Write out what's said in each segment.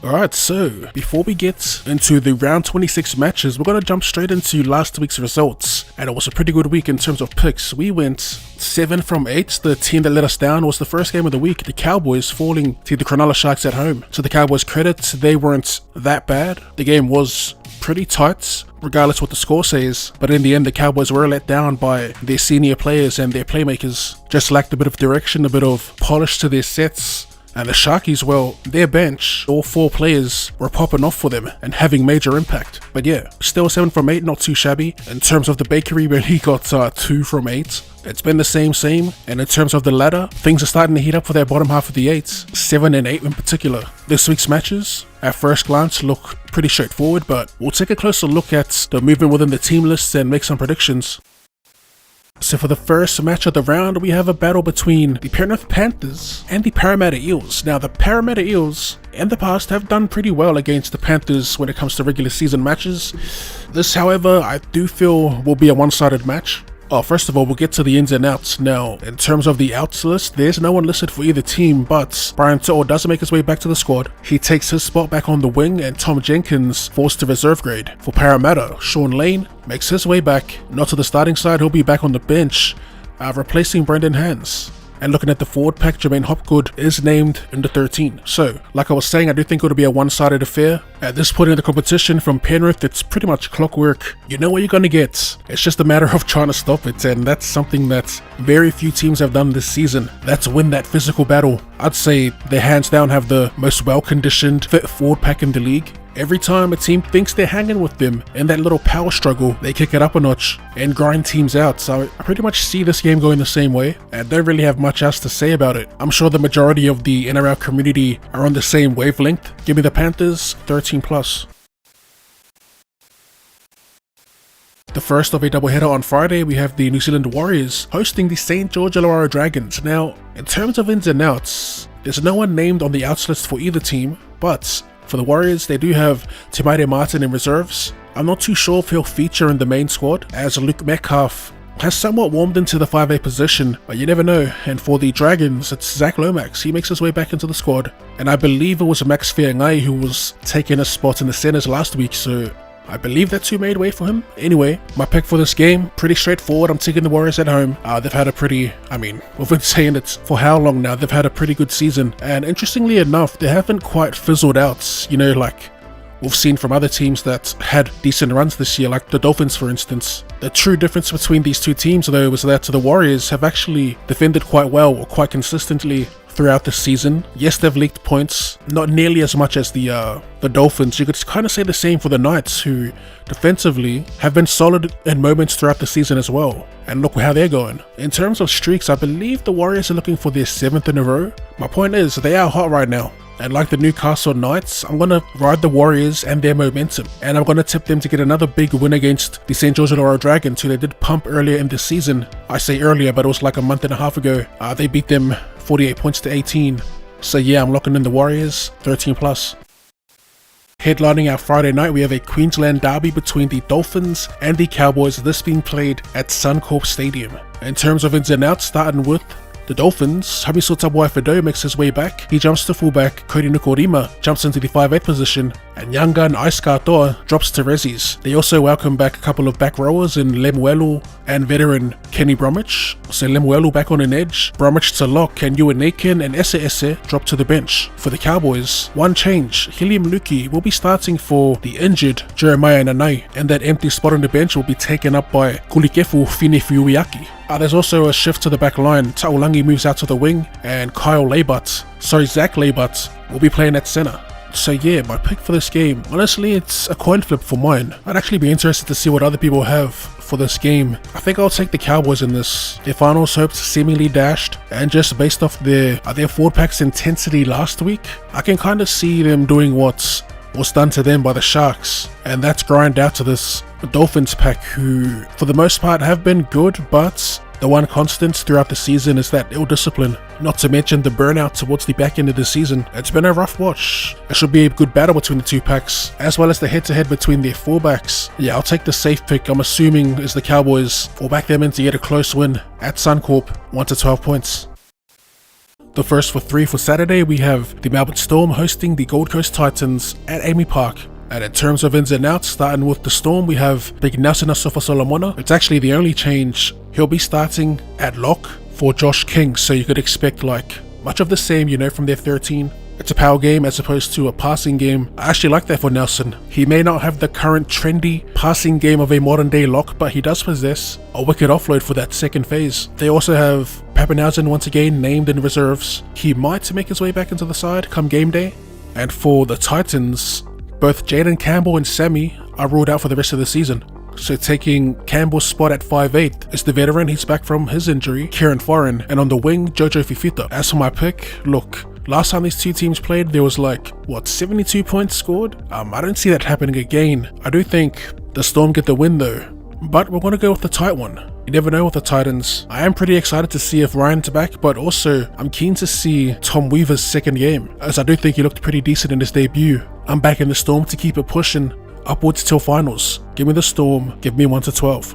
Alright, so before we get into the round 26 matches, we're going to jump straight into last week's results. And it was a pretty good week in terms of picks. We went 7 from 8. The team that let us down was the first game of the week, the Cowboys falling to the Cronulla Sharks at home. To the Cowboys' credit, they weren't that bad. The game was pretty tight, regardless what the score says, but in the end the Cowboys were let down by their senior players and their playmakers. Just lacked a bit of direction, a bit of polish to their sets. And the Sharkies, well, their bench, all 4 players were popping off for them and having major impact. But yeah, still 7 from 8, not too shabby. In terms of the bakery, we only got 2 from 8. It's been the same, and in terms of the ladder, things are starting to heat up for their bottom half of the 8s, 7 and 8 in particular. This week's matches, at first glance, look pretty straightforward, but we'll take a closer look at the movement within the team lists and make some predictions. So for the first match of the round, we have a battle between the Penrith Panthers and the Parramatta Eels. Now, the Parramatta Eels in the past have done pretty well against the Panthers when it comes to regular season matches. This, however, I do feel will be a one-sided match. First of all, we'll get to the ins and outs. Now, in terms of the outs list, there's no one listed for either team, but Brian To'o does make his way back to the squad. He takes his spot back on the wing, and Tom Jenkins falls to reserve grade. For Parramatta, Sean Lane makes his way back, not to the starting side, he'll be back on the bench, replacing Brendan Hands. And looking at the forward pack, Jermaine Hopgood is named in the 13. So, like I was saying, I do think it'll be a one-sided affair. At this point in the competition from Penrith, it's pretty much clockwork. You know what you're going to get. It's just a matter of trying to stop it, and that's something that very few teams have done this season. That's win that physical battle. I'd say they hands down have the most well-conditioned, fit forward pack in the league. Every time a team thinks they're hanging with them in that little power struggle, they kick it up a notch and grind teams out. So I pretty much see this game going the same way and don't really have much else to say about it. I'm sure the majority of the NRL community are on the same wavelength. Give me the Panthers, 13+. The first of a doubleheader on Friday, we have the New Zealand Warriors hosting the St. George Illawarra Dragons. Now, in terms of ins and outs, there's no one named on the outs list for either team, but for the Warriors, they do have Timaire Martin in reserves. I'm not too sure if he'll feature in the main squad, as Luke Metcalf has somewhat warmed into the 5'8 position, but you never know. And for the Dragons, it's Zach Lomax. He makes his way back into the squad, and I believe it was Max Feagai who was taking a spot in the centers last week, so I believe that's who made way for him. Anyway, my pick for this game, pretty straightforward. I'm taking the Warriors at home. They've had a pretty, we've been saying it for how long now, they've had a pretty good season. And interestingly enough, they haven't quite fizzled out, you know, like we've seen from other teams that had decent runs this year, like the Dolphins for instance. The true difference between these two teams though was that the Warriors have actually defended quite well, or quite consistently, throughout the season. Yes, they've leaked points, not nearly as much as the Dolphins. You could kind of say the same for the Knights, who defensively have been solid in moments throughout the season as well. And look how they're going. In terms of streaks, I believe the Warriors are looking for their 7th in a row. My point is, they are hot right now. And like the Newcastle Knights, I'm going to ride the Warriors and their momentum. And I'm going to tip them to get another big win against the St. George Illawarra Dragons, who they did pump earlier in the season. I say earlier, but it was like a month and a half ago. They beat them 48 points to 18. So yeah, I'm locking in the Warriors, 13+. Headlining our Friday night, we have a Queensland derby between the Dolphins and the Cowboys, this being played at Suncorp Stadium. In terms of ins and outs, starting with the Dolphins, Hamiso Tabuai-Fidow makes his way back. He jumps to fullback, Cody Nukorima jumps into the 5'8 position, and young gun Ais Katoa drops to Rezzies. They also welcome back a couple of back rowers in Lemuelu and veteran Kenny Bromwich. So Lemuelu back on an edge, Bromwich to lock, and Ewan Aiken and Ese drop to the bench. For the Cowboys, one change, Hilium Luki will be starting for the injured Jeremiah Nanai, and that empty spot on the bench will be taken up by Kulikefu Finefuiaki. There's also a shift to the back line. Taulangi moves out to the wing, and Zach Leibat will be playing at center. So yeah, my pick for this game, honestly, it's a coin flip for mine. I'd actually be interested to see what other people have for this game. I think I'll take the Cowboys in this. Their finals hopes seemingly dashed, and just based off their forward pack's intensity last week, I can kind of see them doing what was done to them by the Sharks, and that's grind out to this Dolphins pack, who for the most part have been good, but the one constant throughout the season is that ill discipline, not to mention the burnout towards the back end of the season. It's been a rough watch. It should be a good battle between the two packs, as well as the head-to-head between their fullbacks. Yeah, I'll take the safe pick, I'm assuming is the Cowboys. We'll back them in to get a close win at Suncorp, 1 to 12 points. The first for 3 for Saturday, we have the Melbourne Storm hosting the Gold Coast Titans at Amy Park. And in terms of ins and outs, starting with the Storm, we have Big Nelson Asofa Solomona. It's actually the only change. He'll be starting at lock for Josh King, so you could expect like much of the same, from their 13. It's a power game as opposed to a passing game. I actually like that for Nelson. He may not have the current trendy passing game of a modern day lock, but he does possess a wicked offload for that second phase. They also have Pappenhausen once again named in reserves. He might make his way back into the side come game day. And for the Titans, both Jaden Campbell and Sammy are ruled out for the rest of the season. So taking Campbell's spot at 5'8" is the veteran. He's back from his injury, Kieran Foran, and on the wing, Jojo Fifita. As for my pick, look, last time these two teams played, there was 72 points scored? I don't see that happening again. I do think the Storm get the win though, but we're going to go with the tight one. You never know with the Titans. I am pretty excited to see if Ryan's back, but also I'm keen to see Tom Weaver's second game, as I do think he looked pretty decent in his debut. I'm back in the Storm to keep it pushing upwards till finals. Give me the Storm, give me 1 to 12.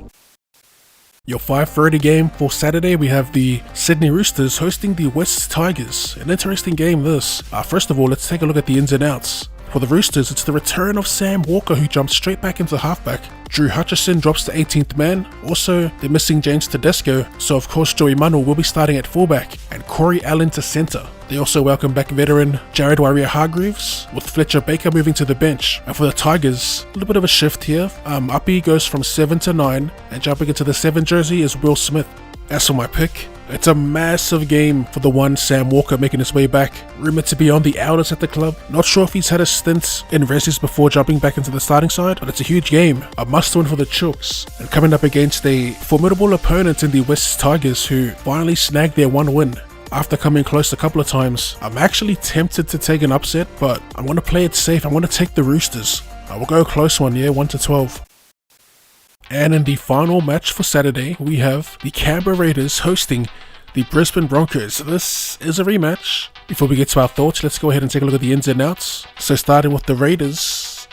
Your 5:30 game for Saturday, we have the Sydney Roosters hosting the West Tigers. An interesting game this. First of all, let's take a look at the ins and outs. For the Roosters, it's the return of Sam Walker, who jumps straight back into halfback. Drew Hutchison drops to 18th man. Also, they're missing James Tedesco, so of course Joey Manu will be starting at fullback, and Corey Allen to centre. They also welcome back veteran Jared Waerea-Hargreaves, with Fletcher Baker moving to the bench. And for the Tigers, a little bit of a shift here. Uppy goes from 7 to 9, and jumping into the 7 jersey is Will Smith. As for my pick, it's a massive game for the one Sam Walker making his way back. Rumoured to be on the outers at the club. Not sure if he's had a stint in resis before jumping back into the starting side, but it's a huge game. A must win for the Chooks. And coming up against a formidable opponent in the West Tigers, who finally snagged their 1 win after coming close a couple of times. I'm actually tempted to take an upset, but I'm going to play it safe. I'm going to take the Roosters. I will go a close one, 1 to 12. And in the final match for Saturday, we have the Canberra Raiders hosting the Brisbane Broncos. This is a rematch. Before we get to our thoughts, let's go ahead and take a look at the ins and outs. So starting with the Raiders,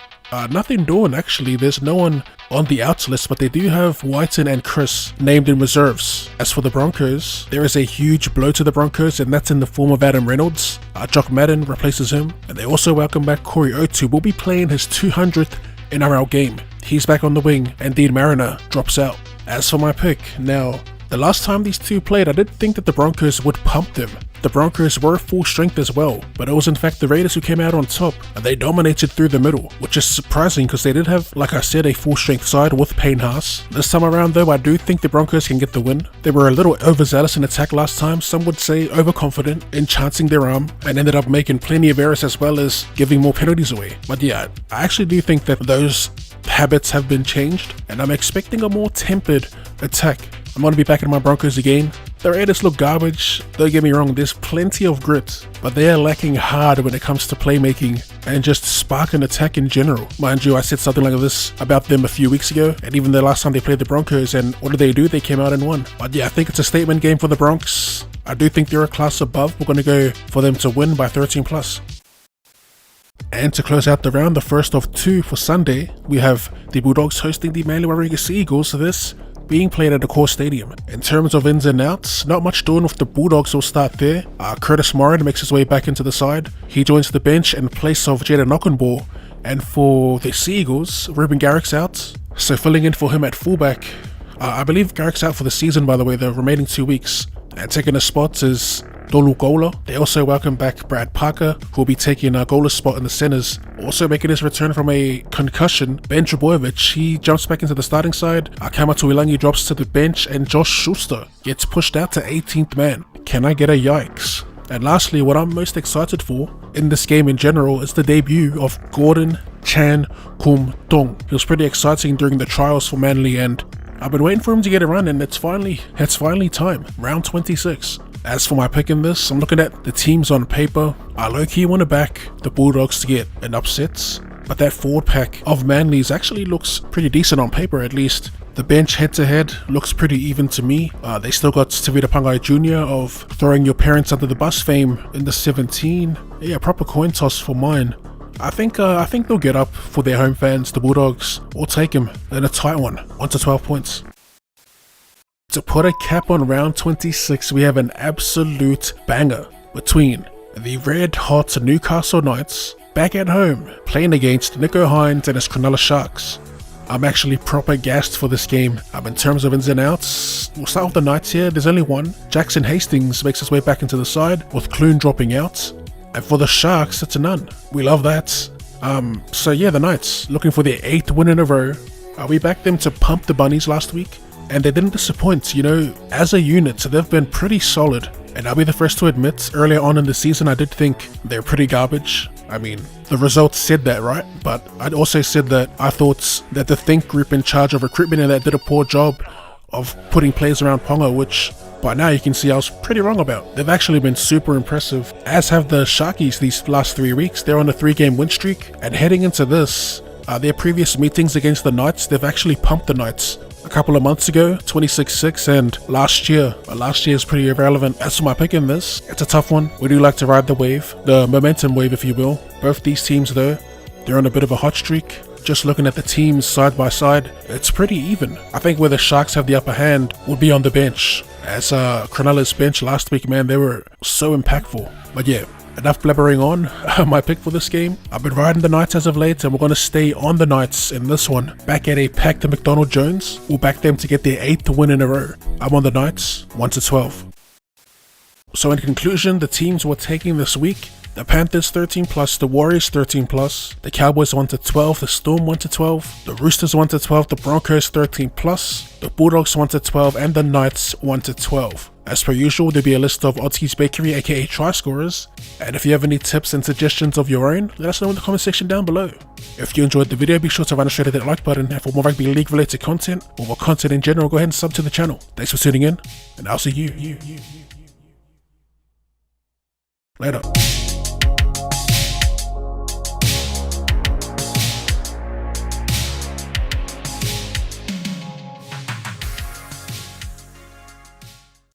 nothing doing actually. There's no one on the outs list, but they do have Whiten and Chris named in reserves. As for the Broncos, there is a huge blow to the Broncos, and that's in the form of Adam Reynolds. Jock Madden replaces him, and they also welcome back Corey Oates, who will be playing his 200th NRL game. He's back on the wing, and Dean Mariner drops out. As for my pick, now, the last time these two played, I did think that the Broncos would pump them. The Broncos were full strength as well, but it was in fact the Raiders who came out on top, and they dominated through the middle, which is surprising because they did have, like I said, a full strength side with Payne Haas. This time around though, I do think the Broncos can get the win. They were a little overzealous in attack last time, some would say overconfident in chancing their arm, and ended up making plenty of errors as well as giving more penalties away. But yeah, I actually do think that those habits have been changed, and I'm expecting a more tempered attack. I'm going to be backing my Broncos again. The Raiders look garbage, don't get me wrong, there's plenty of grit, but they are lacking hard when it comes to playmaking and just spark and attack in general. Mind you, I said something like this about them a few weeks ago, and even the last time they played the Broncos, and what did they do? They came out and won. But yeah, I think it's a statement game for the Bronx. I do think they're a class above. We're going to go for them to win by 13 plus. And to close out the round, the first of 2 for Sunday, we have the Bulldogs hosting the Manly Warrior Sea Eagles. This being played at the core stadium. In terms of ins and outs, not much doing with the Bulldogs. Will start there. Curtis Moran makes his way back into the side. He joins the bench in place of Jaden Knockenball. And for the Sea Eagles, Ruben Garrick's out, so filling in for him at fullback. I believe Garrick's out for the season, by the way, the remaining 2 weeks. And taking the spots is Dolu Gola. They also welcome back Brad Parker, who will be taking Gola's spot in the centers. Also making his return from a concussion, Ben Trebojevic, he jumps back into the starting side. Kama Tuilangi drops to the bench, and Josh Schuster gets pushed out to 18th man. Can I get a yikes? And lastly, what I'm most excited for in this game in general is the debut of Gordon Chan Kum Tong. He was pretty exciting during the trials for Manly, and I've been waiting for him to get a run, and it's finally time. Round 26. As for my pick in this, I'm looking at the teams on paper. I low-key want to back the Bulldogs to get an upset, but that forward pack of Manly's actually looks pretty decent on paper at least. The bench head-to-head looks pretty even to me. They still got Tavita Pangai Jr. of throwing your parents under the bus fame in the 17. Yeah, proper coin toss for mine. I think they'll get up for their home fans, the Bulldogs, or take them in a tight one, 1 to 12 points. To put a cap on round 26, we have an absolute banger. between the red hot Newcastle Knights back at home playing against Nico Hines and his Cronulla Sharks. I'm actually proper gassed for this game. In terms of ins and outs, we'll start with the Knights here. There's only one. Jackson Hastings makes his way back into the side with Clune dropping out. And for the Sharks, it's a none. We love that. So yeah, the Knights looking for their 8th win in a row. We backed them to pump the Bunnies last week, and they didn't disappoint. You know, as a unit, they've been pretty solid. And I'll be the first to admit, earlier on in the season, I did think they're pretty garbage. I mean, the results said that, right? But I'd also said that I thought that the Think group in charge of recruitment and that did a poor job of putting players around Ponga, which by now you can see I was pretty wrong about. They've actually been super impressive, as have the Sharkies these last 3 weeks. They're on a 3-game win streak, and heading into this, their previous meetings against the Knights, they've actually pumped the Knights. A couple of months ago, 26-6, and last year is pretty irrelevant. As for my pick in this, it's a tough one. We do like to ride the wave, the momentum wave if you will. Both these teams though, they're on a bit of a hot streak. Just looking at the teams side by side, it's pretty even. I think where the Sharks have the upper hand would be on the bench. As Cronulla's bench last week, man, they were so impactful. But yeah, enough blabbering on. My pick for this game, I've been riding the Knights as of late, and we're going to stay on the Knights in this one. Back at a packed McDonald Jones, we'll back them to get their 8th win in a row. I'm on the Knights, 1-12. So in conclusion, the teams we're taking this week: the Panthers 13+, the Warriors 13+, the Cowboys 1-12, the Storm 1-12, the Roosters 1-12, the Broncos 13+, the Bulldogs 1-12, and the Knights 1-12. As per usual, there'll be a list of OddSquad Bakery aka try scorers, and if you have any tips and suggestions of your own, let us know in the comment section down below. If you enjoyed the video, be sure to run straight at that like button, and for more rugby league related content, or more content in general, go ahead and sub to the channel. Thanks for tuning in, and I'll see you later.